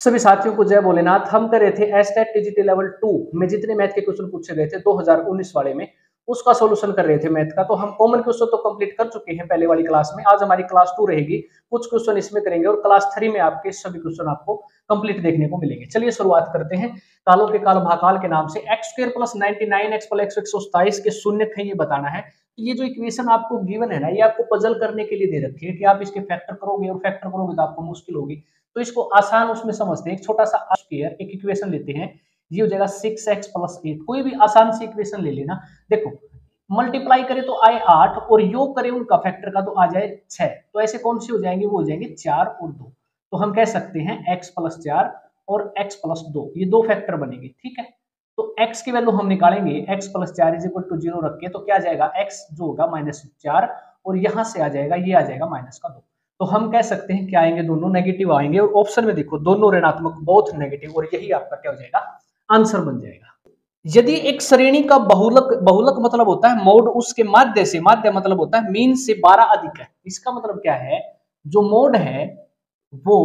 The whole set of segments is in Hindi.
सभी साथियों को जय भोलेनाथ। हम कर रहे थे एस्टेट टीजीटी लेवल 2 में जितने मैथ के क्वेश्चन पूछे गए थे 2019 वाले में, उसका सॉल्यूशन कर रहे थे मैथ का। तो हम कॉमन क्वेश्चन तो कंप्लीट कर चुके हैं पहले वाली क्लास में। आज हमारी क्लास 2 रहेगी, कुछ क्वेश्चन इसमें करेंगे और क्लास 3 में आपके सभी क्वेश्चन आपको कंप्लीट देखने को मिलेंगे। चलिए शुरुआत करते हैं। कालों के काल भाकाल के नाम से x square plus 99 x plus 127 के शून्य थे, ये बताना है। ये जो इक्वेशन आपको गिवन है ना, ये आपको पजल करने के लिए दे रखी है कि आप इसके फैक्टर करोगे और फैक्टर करोगे तो आपको मुश्किल होगी। तो इसको आसान उसमें समझते हैं। एक छोटा सा स्क्वायर एक इक्वेशन लेते हैं, ये हो जाएगा 6x प्लस 8। कोई भी आसान सी इक्वेशन ले लेना। देखो, मल्टीप्लाई करें तो आए 8 और योग करें उनका फैक्टर का तो आ जाए 6। तो ऐसे कौन सी हो जाएंगे? वो हो जाएंगे 4 और 2। तो हम कह सकते हैं x प्लस 4 और x प्लस 2, ये दो फैक्टर बनेंगे। ठीक है, तो x की वैल्यू हम निकालेंगे, x plus 4 is equal to 0 रख के, तो क्या आ जाएगा? x जो होगा -4 और यहां से आ जाएगा, ये आ जाएगा माइनस का 2। तो हम कह सकते हैं क्या आएंगे? दोनों नेगेटिव आएंगे। और ऑप्शन में देखो दोनों ऋणात्मक, बोथ नेगेटिव, और यही आपका क्या हो जाएगा? आंसर बन जाएगा। यदि एक श्रेणी का बहुलक, बहुलक मतलब होता है मोड उसके माध्य से, माध्य मतलब होता है मीन से 12 अधिक है। इसका मतलब क्या है? जो मोड है वो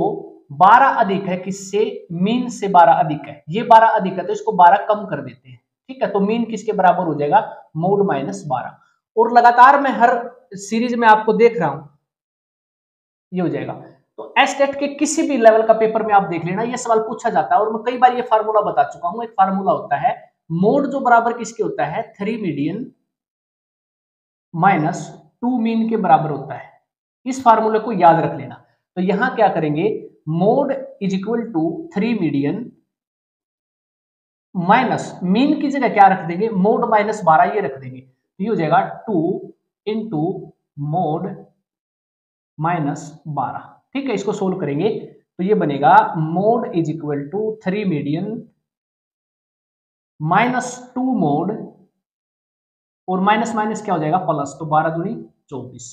12 अधिक है, किससे? मीन से 12 अधिक है। ये 12 अधिक है तो इसको 12 कम कर देते हैं। ठीक है, तो मीन किसके बराबर हो जाएगा? Mode minus 12। और लगातार मैं हर सीरीज में आपको देख रहा हूं, ये हो जाएगा। तो एस्टेट के किसी भी लेवल का पेपर में आप देख लेना, ये सवाल पूछा जाता है और मैं कई बार ये फार्मूला बता चुका हूं। एक फार्मूला होता है मोड जो बराबर किसके होता है? 3 मीडियन माइनस 2 मीन के बराबर होता है। इस फार्मूले को याद रख लेना। तो यहां क्या करेंगे? Mode is equal to 3 median minus mean की जगह क्या रख देंगे? मोड माइनस 12 ये रख देंगे। तो ये हो जाएगा 2 इंटू मोड माइनस 12। ठीक है, इसको सोल्व करेंगे तो ये बनेगा mode is equal to 3 median minus 2 mode, और माइनस माइनस क्या हो जाएगा? प्लस। तो 12 दूनी 24।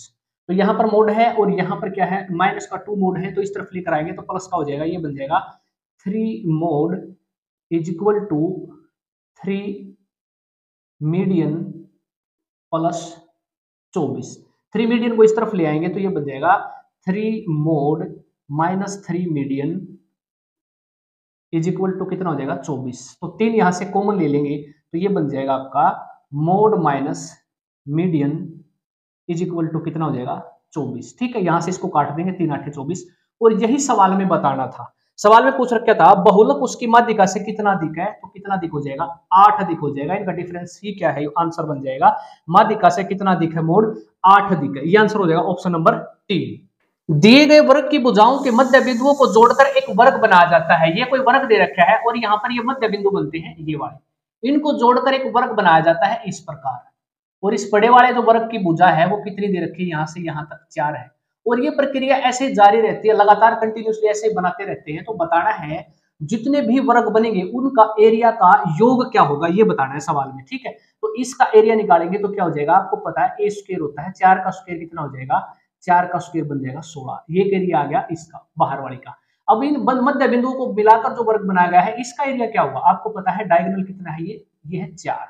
तो यहां पर मोड है और यहां पर क्या है? माइनस का 2 मोड है, तो इस तरफ लेकर आएंगे तो प्लस का हो जाएगा। ये बन जाएगा 3 mode is equal to 3 median plus 24। 3 median को इस तरफ ले आएंगे तो ये बन जाएगा 3 mode minus 3 median is equal to कितना हो जाएगा? 24। तो 3 यहां से कॉमन ले लेंगे तो ये बन जाएगा आपका mode minus median is equal to कितना हो जाएगा? 24। ठीक है, यहां से इसको काट देंगे, 3 8 24। और यही सवाल में बताना था। सवाल में पूछ रखा था बहुलक उसकी माध्यिका से कितना अधिक है, तो कितना अधिक हो जाएगा? 8 अधिक हो जाएगा। इनका डिफरेंस ही क्या है? आंसर बन जाएगा माध्यिका से कितना अधिक है? मोड 8 अधिक है। ये आंसर हो जाएगा ऑप्शन नंबर 3। दिए गए वर्ग की भुजाओं के मध्य बिंदुओं को जोड़कर एक वर्ग बनाया जाता है। ये कोई वर्ग दे रखा है और यहाँ पर ये मध्य बिंदु बनते हैं, ये वाले। इनको जोड़कर एक वर्ग बनाया जाता है इस प्रकार। और इस बड़े वाले जो वर्ग की भुजा है वो कितनी दे रखी है? यहाँ से यहाँ तक 4 है। और ये प्रक्रिया ऐसे जारी रहती है, लगातार कंटिन्यूसली ऐसे बनाते रहते हैं। तो बताना है जितने भी वर्ग बनेंगे उनका एरिया का योग क्या होगा, ये बताना है सवाल में। ठीक है, तो इसका एरिया निकालेंगे तो क्या हो जाएगा? आपको पता है ए स्क्वायर होता है, 4 का स्क्वायर कितना हो जाएगा? 4 का स्क्वायर बन जाएगा 16। ये एरिया आ गया इसका, बाहर वाले का। अब इन मध्य बिंदुओं को मिलाकर जो वर्ग बनाया गया है इसका एरिया क्या होगा? आपको पता है डायगोनल कितना है? ये है 4।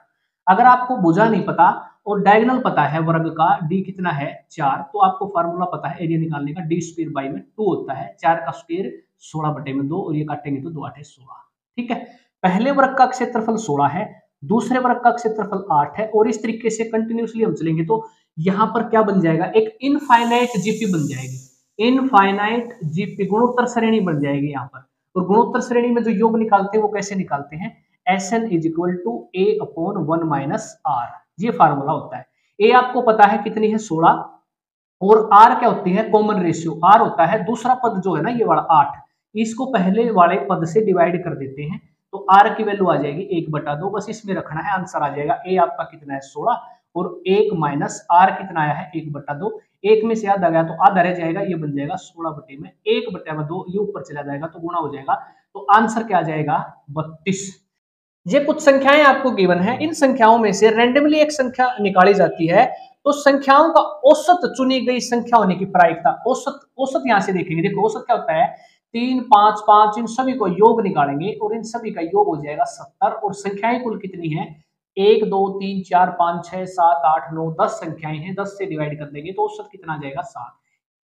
अगर आपको भुजा नहीं पता और डायगोनल पता है वर्ग का, डी कितना है? 4, तो आपको फार्मूला पता है एरिया निकालने का, डी स्क्वायर बाई में 2 होता है। 4 का स्क्वायर 16 बटे में 2, और ये काटेंगे तो 2 8 16। ठीक है, पहले वर्ग का क्षेत्रफल 16 है, दूसरे वर्ग का क्षेत्रफल 8 है, और इस तरीके से कंटिन्यूसली हम चलेंगे तो यहां पर क्या बन जाएगा? एक इनफाइनाइट जीपी बन जाएगी। इनफाइनाइट जीपी गुणोत्तर श्रेणी बन जाएगी यहाँ पर। और गुणोत्तर श्रेणी में जो योग निकालते हैं वो कैसे निकालते हैं? Sn is equal to a upon 1 minus r, ये फार्मूला होता है। ए आपको पता है कितनी है? 16, और आर क्या होती है? Common ratio. आर होता है दूसरा पद जो है ना, ये वाला 8, इसको पहले वाले पद से डिवाइड कर देते हैं तो आर की वैल्यू आ जाएगी 1/2। बस इसमें रखना है, आंसर आ जाएगा। ए आपका कितना है? 16, और 1 माइनस आर कितना आया है? 1/2। एक में से आधा गया तो आधा रह जाएगा, ये बन जाएगा 16 बटे में 1/2, ये ऊपर चला जाएगा तो गुणा हो जाएगा। तो आंसर क्या आ जाएगा? 32। ये कुछ संख्याएं आपको गिवन है, इन संख्याओं में से रैंडमली एक संख्या निकाली जाती है। तो संख्याओं का औसत चुनी गई संख्या होने की प्रायिकता, औसत, औसत यहां से देखेंगे। देखो औसत क्या होता है? 3 5 5, इन सभी को योग निकालेंगे और इन सभी का योग हो जाएगा 70। और संख्याएं कुल कितनी है? 1 2 3 4 5 6 7 8 9 10 संख्याएं हैं, 10 से डिवाइड कर देंगे तो औसत कितना आ जाएगा? 7।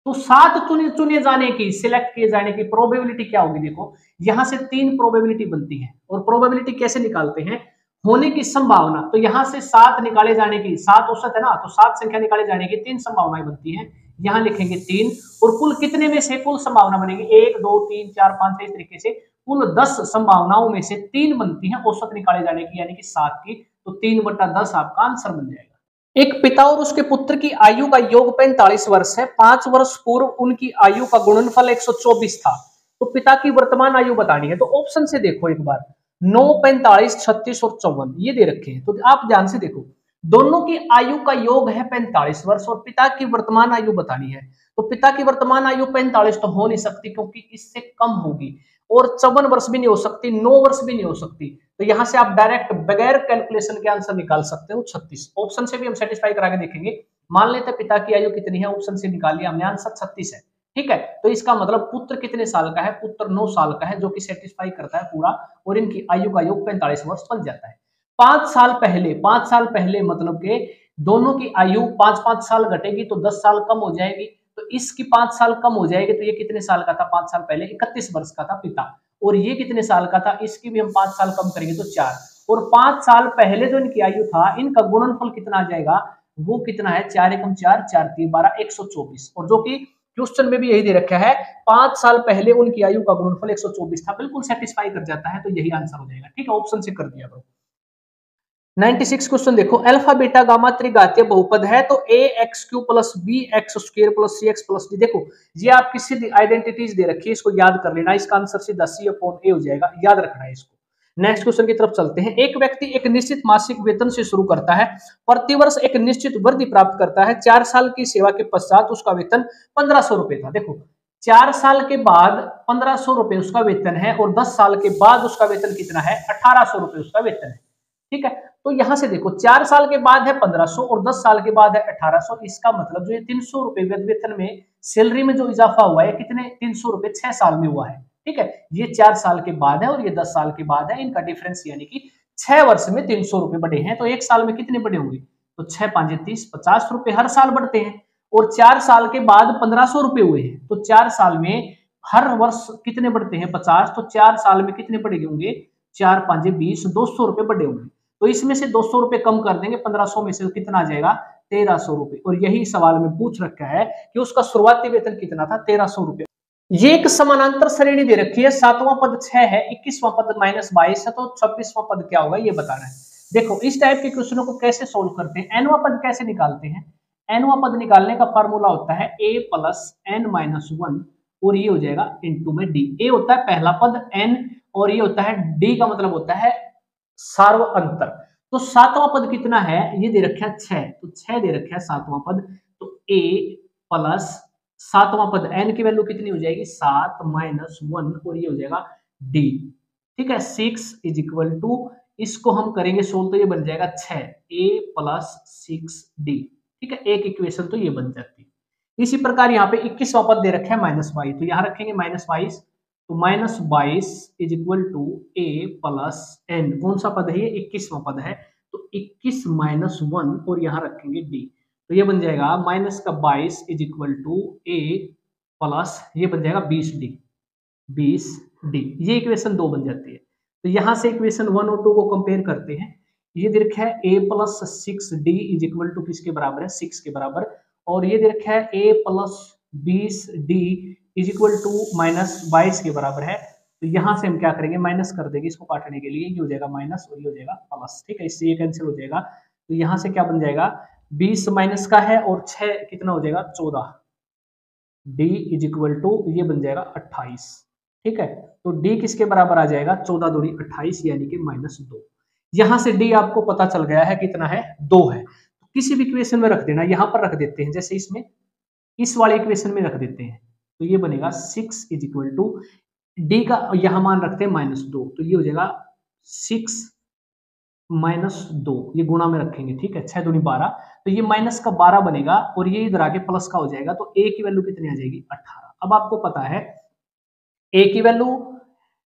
तो 7 चुने चुने जाने की, सिलेक्ट किए जाने की प्रोबेबिलिटी क्या होगी? देखो यहां से 3 प्रोबेबिलिटी बनती है, और प्रोबेबिलिटी कैसे निकालते हैं? होने की संभावना, तो यहां से 7 निकाले जाने की, 7 औसत है ना, तो 7 संख्या निकाले जाने की 3 संभावनाएं बनती हैं, यहां लिखेंगे 3, और कुल कितने में से कुल संभावना बनेगी? 1 2 3 4 5 6, इस तरीके से कुल 10 संभावनाओं में से 3 बनती हैं औसत निकाले जाने की, यानी कि 7 की, तो 3/10 आपका आंसर बन जाएगा। एक पिता और उसके पुत्र की आयु का योग 45 वर्ष है। 5 वर्ष पूर्व उनकी आयु का गुणनफल 124 था। तो पिता की वर्तमान आयु बतानी है, तो ऑप्शन से देखो एक बार, 9, 45, 36 और 54 ये दे रखे हैं। तो आप ध्यान से देखो, दोनों की आयु का योग है 45 वर्ष और पिता की वर्तमान आयु बतानी है। तो पिता की वर्तमान आयु 45 तो हो नहीं सकती, क्योंकि इससे कम होगी, और 54 वर्ष भी नहीं हो सकती, 9 वर्ष भी नहीं हो सकती। तो यहां से आप डायरेक्ट बगैर कैलकुलेशन के आंसर निकाल सकते हो 36। ऑप्शन से भी हम सेटिस्फाई करा के देखेंगे। मान लेते हैं पिता की आयु कितनी है, ऑप्शन से निकाल लिया हमने, आंसर 36 है। ठीक है, तो इसका मतलब पुत्र कितने साल का है? पुत्र 9 साल का है, जो कि सेटिस्फाई करता है पूरा, और इनकी आयु का योग 45 वर्ष बन जाता है। 5 साल पहले, 5 साल पहले मतलब के दोनों की आयु 5-5 साल घटेगी तो 10 साल कम हो जाएगी, तो इसकी 5 साल कम हो जाएगी, तो ये कितने साल का था 5 साल पहले? 31 वर्ष का था पिता। और ये कितने साल का था? इसकी भी हम 5 साल कम करेंगे तो 4, और 5 साल पहले जो इनकी आयु था, इनका गुणनफल कितना आ जाएगा? वो कितना है? 4 एकम 4, 4 3 12, 124, और जो कि क्वेश्चन में भी यही दे रखा है, 5 साल पहले उनकी आयु का गुणनफल 124 था। बिल्कुल सेटिस्फाई कर जाता है, तो यही आंसर हो जाएगा। ठीक है, ऑप्शन से कर दिया करो। 96 क्वेश्चन देखो, अल्फा बीटा गामा त्रिघातीय बहुपद है, तो a x cube plus b x square plus c x plus d. देखो ये आपकी सीधी आइडेंटिटीज दे रखी है, इसको याद कर लेना, इसका आंसर सीधा सी अपॉन ए हो जाएगा, याद रखना है इसको। नेक्स्ट क्वेश्चन की तरफ चलते हैं। एक व्यक्ति एक निश्चित मासिक वेतन से शुरू करता है, प्रतिवर्ष एक निश्चित वृद्धि प्राप्त करता है। 4 साल की सेवा के पश्चात उसका वेतन 1500 रुपए था। देखो 4 साल के बाद 1500 रुपए उसका वेतन है, और 10 साल के बाद उसका वेतन कितना है? 1800 रुपए उसका वेतन है। ठीक है, तो यहां से देखो 4 साल के बाद है 1500 और 10 साल के बाद है 1800, इसका मतलब जो ये 300 रुपए वेतन में, सैलरी में जो इजाफा हुआ है, कितने? 300 रुपए 6 साल में हुआ है। ठीक है, ये 4 साल के बाद है और ये 10 साल के बाद है, इनका डिफरेंस यानी कि 6 वर्ष में 300 रुपए बढ़े हैं, तो 1 साल में कितने बढ़े होंगे? तो 6 5 30, 50 रुपए हर साल बढ़ते हैं, और 4 साल के बाद 1500 रुपए हुए हैं, तो 4 साल में हर वर्ष कितने बढ़ते हैं? 50, तो 4 साल में कितने बढ़े होंगे? 4 5 20, 200 रुपए बढ़े होंगे। तो इसमें से 200 रुपए कम कर देंगे, 1500 में से कितना आ जाएगा? 1300 रुपए। और यही सवाल में पूछ रखा है कि उसका शुरुआती वेतन कितना था? 1300 रुपए। ये एक समानांतर श्रेणी दे रखी है, 7वां पद 6 है, 21वां पद -22 है, तो 26वां पद क्या होगा ये बताना है। देखो इस टाइप के क्वेश्चनों को कैसे सोल्व करते हैं, एनवां पद कैसे निकालते हैं? एनवां पद निकालने का फॉर्मूला होता है a प्लस n माइनस 1, और ये हो जाएगा इंटू में d। a होता है पहला पद, n, और ये होता है d का मतलब होता है सार्व अंतर। तो 7वां पद कितना है? ये दे रखा है 6, तो 6 दे रखा है 7वां पद, तो a प्लस 7वां पद n की वैल्यू कितनी हो जाएगी? 7 माइनस 1, और ये हो जाएगा d। ठीक है, 6 इज इक्वल टू, इसको हम करेंगे सोल्व तो ये बन जाएगा 6 a प्लस 6d। ठीक है, एक इक्वेशन तो ये बन जाती है। इसी प्रकार यहाँ पे 21वां पद दे रखा है -22, तो यहाँ रखेंगे -22, तो -22 is equal to a plus n। कौन सा पद है ये? 21वां पद है, तो 21 माइनस 1, और यहाँ रखेंगे d, तो ये बन जाएगा माइनस का 22 is equal to a plus, ये बन जाएगा 20d, 20d। ये इक्वेशन 2 बन जाती है। तो यहाँ से इक्वेशन 1 और 2 को कंपेयर करते हैं। ये दे रखा है a plus 6d is equal to किसके बराबर है? 6 के बराबर, और ये दे रखा है a plus 20d is equal to -22 के बराबर है। तो यहाँ से हम क्या करेंगे? माइनस कर देंगे इसको काटने के लिए, ये हो जाएगा माइनस और ये हो जाएगा प्लस। ठीक है, इससे ये कैंसिल हो जाएगा, तो यहाँ से क्या बन जाएगा? 20 माइनस का है और 6 कितना हो जाएगा? 14, d इज इक्वल टू ये बन जाएगा 28। ठीक है, तो d किसके बराबर आ जाएगा? 14 दूनी 28, यानी कि -2। यहाँ से d आपको पता चल गया है कितना है? 2 है। तो किसी भी इक्वेशन में रख देना, यहाँ पर रख देते हैं, जैसे इसमें इस वाले इक्वेशन में रख देते हैं, तो ये बनेगा 6 इज इक्वल टू डी का यहां मान रखते हैं -2, तो ये हो जाएगा 6 -2, ये गुणा में रखेंगे। ठीक है, 6 दूनी 12, तो ये माइनस का 12 बनेगा, और ये इधर आके प्लस का हो जाएगा, तो a की वैल्यू कितनी आ जाएगी? 18। अब आपको पता है a की वैल्यू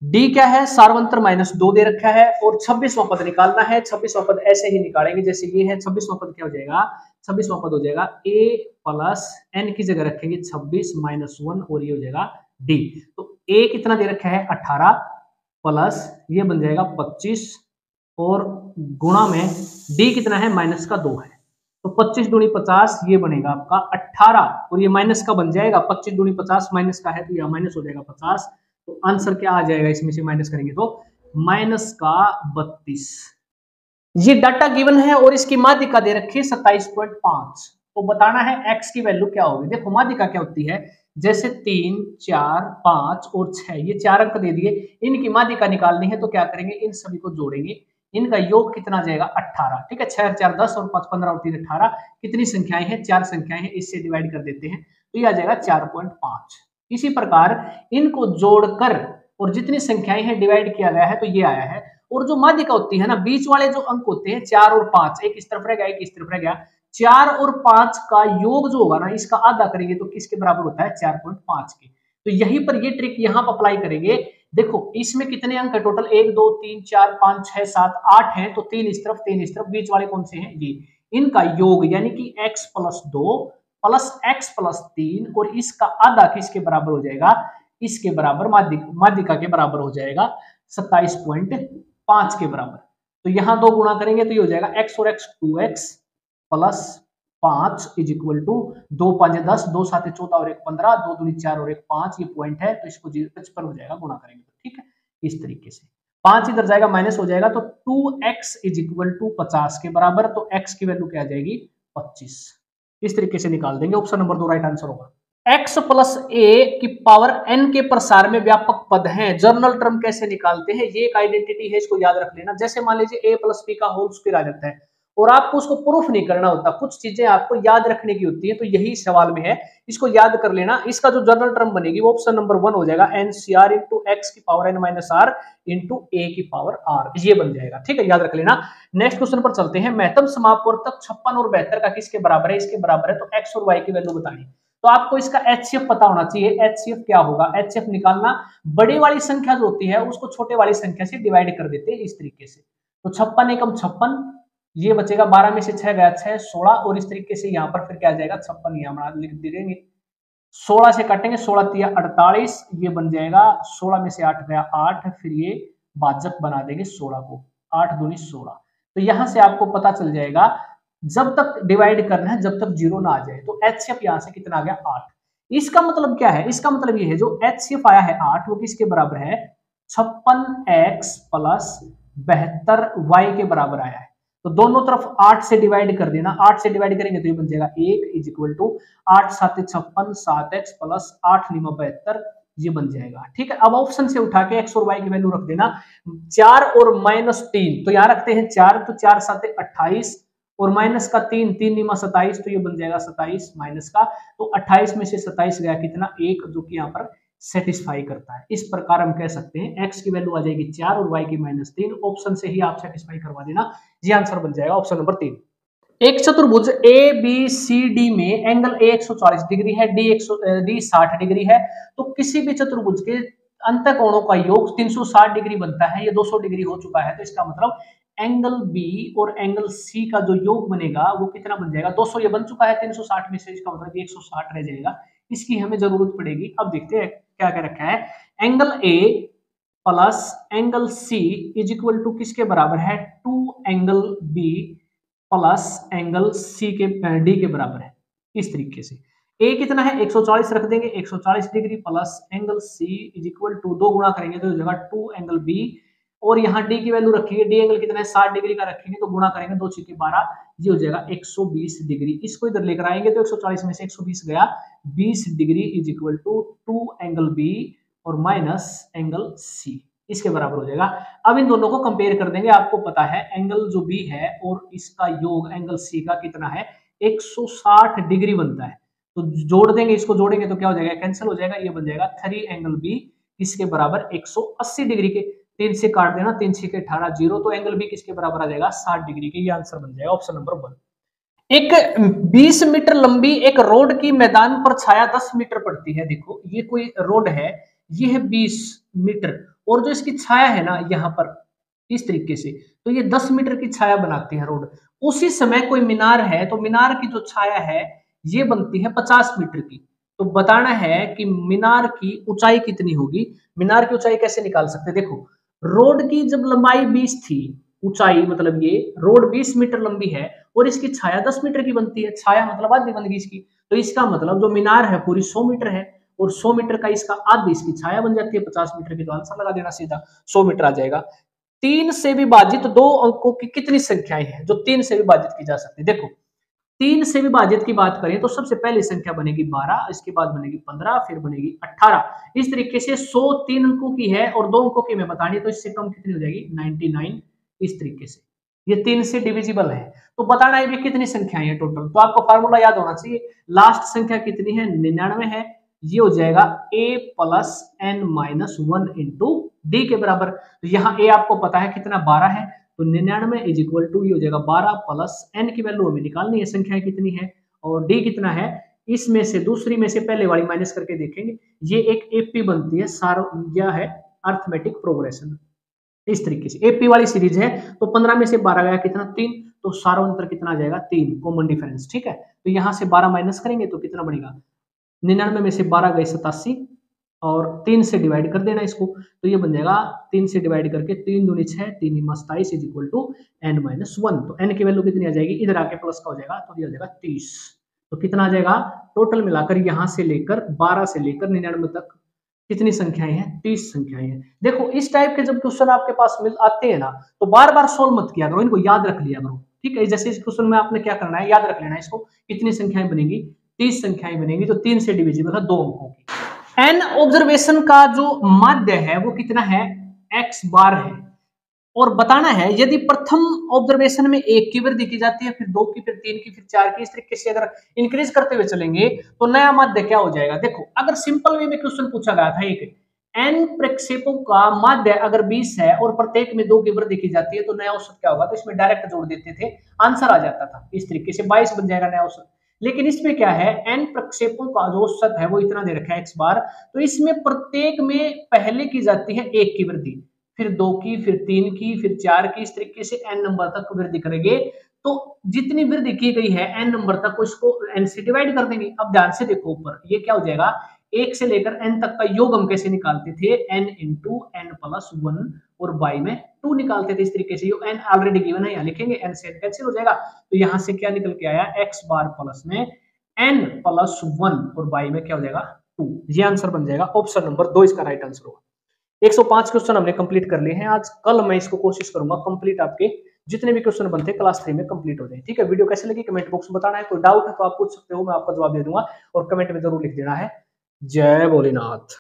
डी क्या है, सार्वंतर -2 दे रखा है और 26वां पद निकालना है। 26वां पद ऐसे ही निकालेंगे जैसे ये है। 26वां पद क्या हो जाएगा, 26वां पद हो जाएगा a प्लस n की जगह रखेंगे 26 -1 और ये हो जाएगा d। तो a कितना दे रखा है 18 प्लस ये बन जाएगा 25 और गुणा में d कितना है -2 है। तो 25 दूनी 50 ये बनेगा आपका 18 और ये माइनस का बन जाएगा। 25 दूनी 50 माइनस का है तो यह माइनस हो जाएगा 50। तो आंसर क्या आ जाएगा, इसमें से माइनस करेंगे तो -32। ये डाटा गिवन है और इसकी माध्यिका दे रखी है 27.5। तो बताना है x की वैल्यू क्या होगी। देखो माध्यिका क्या होती है, जैसे 3, 4, 5 और 6 ये 4 अंक दे दिए, इनकी माध्यिका निकालनी है तो क्या करेंगे, इन सभी को जोड़ेंगे। इनका योग कितना जाएगा 18, ठीक है। 6 और 4 10 और 5 15 और 3 18। कितनी संख्याएं हैं, 4 संख्याएं हैं, इससे डिवाइड कर देते हैं तो ये आ जाएगा 4.5। इसी प्रकार इनको जोड़कर और जितनी संख्याएं हैं डिवाइड किया गया है तो ये आया है। और जो माध्यिका होती है ना, बीच वाले जो अंक होते हैं 4 और 5, एक इस तरफ रह गया एक इस तरफ रह गया, 4 और 5 का योग जो होगा ना इसका आधा करेंगे तो किसके बराबर होता है 4.5 के। तो यहीं पर ये ट्रिक यहां पर अप्लाई करेंगे। देखो इसमें कितने अंक है टोटल, 1 2 3 4 5 6 7 8 है, तो 3 इस तरफ 3 इस तरफ, बीच वाले कौन से हैं ये, इनका योग यानी कि x + 2 प्लस x + 3 और इसका आधा किसके बराबर हो जाएगा, इसके बराबर माध्यिका के बराबर हो जाएगा 27.5 के बराबर। तो यहां 2 गुणा करेंगे तो ये हो जाएगा x और x 2x plus 5 is equal to 2 5 10 2 7 14 और 1 15 2 दूनी 4 और 1 5, ये पॉइंट है तो इसको 55 हो जाएगा गुणा करेंगे तो, ठीक है। इस तरीके से 5 इधर जाएगा माइनस हो जाएगा तो 2x इज इक्वल टू 50 के बराबर। तो x की वैल्यू क्या आ जाएगी 25। इस तरीके से निकाल देंगे। ऑप्शन नंबर 2 राइट आंसर होगा। x + a की पावर n के प्रसार में व्यापक पद हैं, जर्नल टर्म कैसे निकालते हैं, ये एक आइडेंटिटी है, इसको याद रख लेना। जैसे मान लीजिए a + b का होल स्क्वायर आ जाता है और आपको उसको प्रूफ नहीं करना होता, कुछ चीजें आपको याद रखने की होती है, तो यही सवाल में है, इसको याद कर लेना। इसका जो जनरल टर्म बनेगी वो ऑप्शन नंबर 1 हो जाएगा, NCR × x की पावर n - r × a की पावर r, ये बन जाएगा, ठीक है, याद रख लेना। नेक्स्ट क्वेश्चन पर चलते हैं। महत्तम समापवर्तक 56 और 72 का किसके बराबर है, इसके बराबर है। तो x और y की वैल्यू बतानी, तो आपको इसका HCF पता होना चाहिए। HCF क्या होगा, HCF निकालना, बड़ी वाली संख्या जो होती है उसको छोटे वाली संख्या से डिवाइड कर देते हैं इस तरीके से। तो 56 एकम 56, ये बचेगा 12 में से 6 गया 6 16 और इस तरीके से यहाँ पर फिर क्या आ जाएगा 56, यहाँ लिख देंगे। 16 से काटेंगे, 16 × 48, ये बन जाएगा 16 में से 8 गया 8, फिर ये भाजक बना देंगे 16 को, 8 दूनी 16। तो यहां से आपको पता चल जाएगा जब तक डिवाइड करना है जब तक 0 ना आ जाए। तो HCF यहां से कितना आ गया 8। इसका मतलब क्या है, इसका मतलब ये है जो HCF आया है 8 वो किसके बराबर है 56x + 72y के बराबर आया है। तो दोनों तरफ 8 से डिवाइड कर देना, 8 से डिवाइड करेंगे तो ये बन जाएगा 1 is equal to 8 7 56 7x plus 8 9 72, ये बन जाएगा, ठीक है। अब ऑप्शन से उठा के x और y की वैल्यू रख देना, 4 और -3, तो यहाँ रखते हैं 4, तो 4 7 28 और माइनस का 3 3 9 27, तो ये बन जाएगा 27 माइनस का, तो 28 में से 27 गया कितना 1, जो कि यहाँ पर सेटिस्फाई करता है। इस प्रकार हम कह सकते हैं x की वैल्यू आ जाएगी 4 और y की -3। ऑप्शन से ही आप सेटिस्फाई करवा देना, ये आंसर बन जाएगा ऑप्शन नंबर 3। एक चतुर्भुज ABCD में एंगल A 140 डिग्री है, D 60 डिग्री है, तो किसी भी चतुर्भुज के अंतःकोणों का योग 360 डिग्री बनता है। ये 200 डिग्री हो चुका है, तो इसका मतलब एंगल B और एंगल C का जो योग बनेगा वो कितना बन जाएगा 200, ये बन चुका है 360 में से, इसका मतलब 160 रह जाएगा, इसकी हमें जरूरत पड़ेगी। अब देखते हैं क्या क्या रखा है, angle A plus angle C is equal to किसके बराबर है 2 angle B plus angle C के D के बराबर है। इस तरीके से A कितना है 140 रख देंगे, 140 degree plus angle C is equal to 2 गुणा करेंगे तो हो जाएगा 2 एंगल B, और यहाँ D की वैल्यू रखेंगे, D एंगल कितना है 60 डिग्री का रखेंगे, तो गुणा करेंगे 2 × 12, ये हो जाएगा 120 डिग्री। इसको इधर लेकर आएंगे तो 140 में से 120 गया 20 degree is equal to 2 angle B और माइनस एंगल C, इसके बराबर हो जाएगा। अब इन दोनों को कंपेयर कर देंगे, आपको पता है एंगल जो B है और इसका योग एंगल C का कितना है 160 डिग्री बनता है, तो जोड़ देंगे, इसको जोड़ेंगे तो क्या हो जाएगा कैंसिल हो जाएगा, ये बन जाएगा 3 एंगल B इसके बराबर 180 डिग्री के, 3 से काट देना, 3 6 के 18 0, तो एंगल B किसके बराबर आ जाएगा 60 डिग्री के, ये आंसर बन जाएगा ऑप्शन नंबर 1। एक 20 मीटर लंबी एक रोड की मैदान पर छाया 10 मीटर पड़ती है। देखो ये कोई रोड है, ये है 20 मीटर और जो इसकी छाया है ना यहाँ पर इस तरीके से, तो ये 10 मीटर की छाया बनाती है रोड। उसी समय कोई मीनार है तो मीनार की जो छाया है ये बनती है 50 मीटर की। तो बताना है कि मीनार की ऊंचाई कितनी होगी। मीनार की ऊंचाई कैसे निकाल सकते हैं, देखो रोड की जब लंबाई 20 थी, ऊंचाई मतलब ये रोड 20 मीटर लंबी है और इसकी छाया 10 मीटर की बनती है, छाया मतलब आधी बन गई इसकी, तो इसका मतलब जो मीनार है पूरी 100 मीटर है और 100 मीटर का इसका आधी इसकी छाया बन जाती है 50 मीटर की, तो आंसर लगा देना सीधा 100 मीटर आ जाएगा। 3 से विभाजित दो अंकों की कितनी संख्याएं हैं जो 3 से विभाजित की जा सकती है। देखो 3 से विभाजित की बात करें तो सबसे पहली संख्या बनेगी 12, इसके बाद बनेगी 15, फिर बनेगी 18। इस तरीके से 100 3 अंकों की है और 2 अंकों की मैं बतानी, तो इससे कम कितनी हो जाएगी 99। इस तरीके से ये 3 से डिविजिबल है। तो बताना है भी कितनी संख्याएं हैं टोटल, तो आपको फार्मूला याद होना चाहिए। लास्ट संख्या कितनी है 99 है, ये हो जाएगा a plus n minus 1 into D के बराबर। तो यहाँ a आपको पता है कितना 12 है, तो 99 इज इक्वल टू ये हो जाएगा 12 प्लस n की वैल्यू हमें निकालनी है, संख्या कितनी है और d कितना है, इसमें से दूसरी में से पहले वाली माइनस करके देखेंगे। ये एक एपी बनती है, सार यह है अर्थमेटिक प्रोग्रेशन। इस तरीके से एपी वाली सीरीज है, तो 15 में से 12 गया कितना 3, तो सार्वंतर कितना आ जाएगा 3, कॉमन डिफरेंस। ठीक है, तो यहाँ से 12 माइनस करेंगे तो कितना बनेगा 99 में से 12 गए 87 और 3 से डिवाइड कर देना इसको, तो ये बन जाएगा 3 से डिवाइड करके 3 दूनी 6 3 27 is equal to n minus 1। तो n की वैल्यू कितनी आ जाएगी, इधर आके प्लस का हो जाएगा तो ये हो जाएगा 30। तो कितना आ जाएगा टोटल मिलाकर यहाँ से लेकर 12 से लेकर 99 तक कितनी संख्याएं हैं 30 संख्याएं हैं। देखो इस टाइप के जब क्वेश्चन आपके पास मिल आते हैं ना तो बार बार सोल्व मत किया करो, इनको याद रख लिया करो। ठीक है, जैसे इस क्वेश्चन में आपने क्या करना है, याद रख लेना है इसको, कितनी संख्याएं बनेगी 30 संख्याएं बनेगी, तो 3 से डिविजिबल है 2 अंकों की। एन ऑब्जर्वेशन का जो माध्य है वो कितना है x बार है, और बताना है यदि प्रथम ऑब्जर्वेशन में 1 की वृद्धि की जाती है, फिर 2 की, फिर 3 की, फिर 4 की, इस तरीके से अगर इंक्रीज करते हुए चलेंगे तो नया माध्य क्या हो जाएगा। देखो अगर सिंपल वे में क्वेश्चन पूछा गया था, एक n प्रक्षेपों का माध्य अगर 20 है और प्रत्येक में 2 की वृद्धि की जाती है तो नया औसत क्या होगा, तो इसमें डायरेक्ट जोड़ देते थे, आंसर आ जाता था। इस तरीके से 22 बन जाएगा नया औसत। लेकिन इसमें क्या है, n प्रक्षेपों का जो औसत है वो इतना दे रखा है x बार, तो इसमें प्रत्येक में पहले की जाती है 1 की वृद्धि, फिर 2 की, फिर 3 की, फिर 4 की, इस तरीके से n नंबर तक वृद्धि करेंगे। तो जितनी वृद्धि की गई है n नंबर तक को इसको n से डिवाइड कर देंगे। अब ध्यान से देखो ऊपर ये क्या हो जाएगा, 1 से लेकर n तक का योग हम कैसे निकालते थे, n इंटू n प्लस 1 और y में 2 निकालते थे। इस तरीके से n ऑलरेडी गिवन है, यहाँ लिखेंगे n से n कैंसिल हो जाएगा, तो यहाँ से क्या निकल के आया x बार प्लस में n प्लस 1 और y में क्या हो जाएगा 2। ये आंसर बन जाएगा ऑप्शन नंबर 2 इसका राइट आंसर होगा। 105 क्वेश्चन हमने कंप्लीट कर लिए हैं आज। कल मैं इसको कोशिश करूंगा कंप्लीट आपके जितने भी क्वेश्चन बनते हैं क्लास 3 में कंप्लीट हो जाए। ठीक है, वीडियो कैसे लगी कमेंट बॉक्स में बताना है, कोई डाउट है तो आप पूछ सकते हो, मैं आपका जवाब दे दूंगा और कमेंट में जरूर लिख देना है। जय भोलेनाथ।